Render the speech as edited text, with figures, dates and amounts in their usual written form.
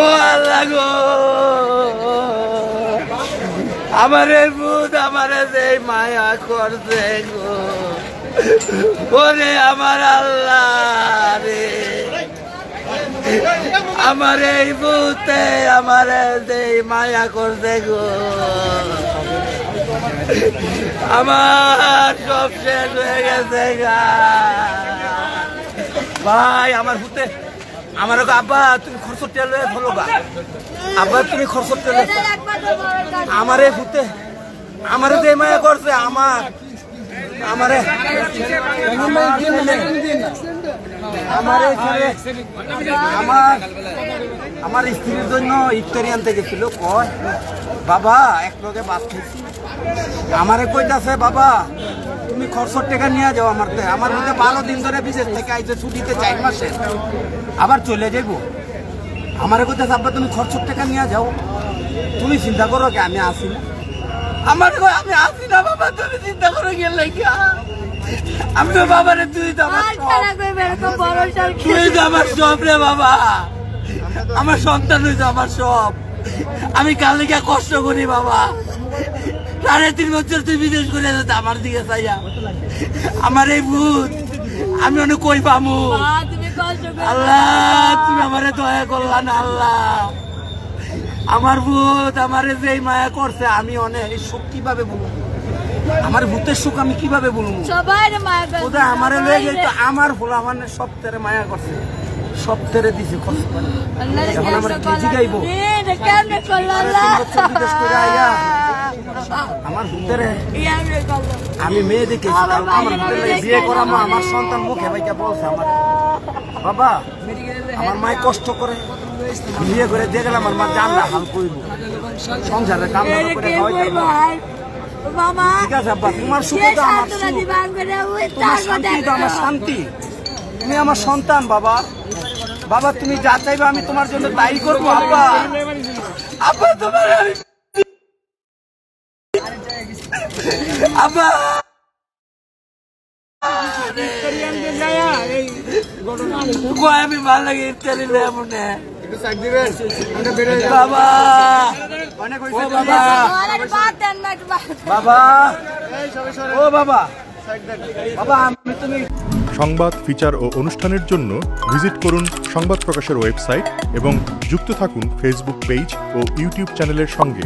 ও আল্লাহ গো, আমারে ভূত আমারে যে মায়া করছে গো, ওরে আমার আল্লাহ রে, আমার এই ভূতে আমারে যে মায়া করছে গো, আমার সব শেষ হয়ে গেছে গা ভাই। আমার ভূতে আমার আব্বা তুমি খরচ টেলে ধরো গা, আব্বা তুমি খরচ টেলে আমার এই ভূতে আমারে যে মায়া করছে আমার আমারে আমার স্ত্রীর জন্য ইফতারি আনতে গেছিল, কয় বাবা এক লগে ভাত খাইছি, আমারে কইতাছে বাবা তুমি খরচর টাকা নিয়ে যাও, আমার মধ্যে 12 দিন ধরে বিদেশ থেকে আইছে ছুটিতে 4 মাসে, আবার চলে যাইব। আমারে কইতাছে আব্বা তুমি খরচর টাকা নিয়ে যাও, তুমি চিন্তা করো কি আমি আসি না? আমার আমি আসি না বাবা, তুমি চিন্তা করো গেলে আমি তো বাবারে তুই তো আমার সব রে বাবা, আমার সন্তান হইতো আমার সব। আমি কাল লিখা কষ্ট করি বাবা, 3.5 বছর তুই বিদেশ করে যেত আমার দিকে চাইয়া, আমার এই ভূত আমি অনেক কই পামু। আল্লাহ তুমি আমারে দয়া করলা না আল্লাহ, আমার ভূত আমারে যেই মায়া করছে আমি অনেক সুখ কিভাবে বলবো, আমার ভূতের সুখ আমি কিভাবে বলবো? আমারে লয়ে গেছে আমার ভুল, আমার সব তেরে মায়া করছে, সব তেরে দিছে খরচ করে। এখন আমার কি জিগাইবো আমার ভূতেরে? আমি মেয়ে দেখেছি, আমার বিয়ে করামো, আমার সন্তান মুখে ভাইটা বলছে আমার বাবা আমার মায় কষ্ট করে বিয়ে করে দিয়ে গেলাম, আমার মা জানলা হাল করবো, সংসারের কাম করে ঠিক আছে আব্বা, তোমার সুখে তো আমার সুখ, তোমার শান্তি তো আমার শান্তি, তুমি আমার সন্তান বাবা, বাবা তুমি যা চাইবে আমি তোমার জন্য তাই করবো আব্বা। আব্বা তোমার আব্বা আমি ভাল লাগে ইত্যাদি মনে বাবা বাবা ও বাবা বাবা আমি তুমি। সংবাদ, ফিচার ও অনুষ্ঠানের জন্য ভিজিট করুন সংবাদ প্রকাশের ওয়েবসাইট এবং যুক্ত থাকুন ফেসবুক পেজ ও ইউটিউব চ্যানেলের সঙ্গে।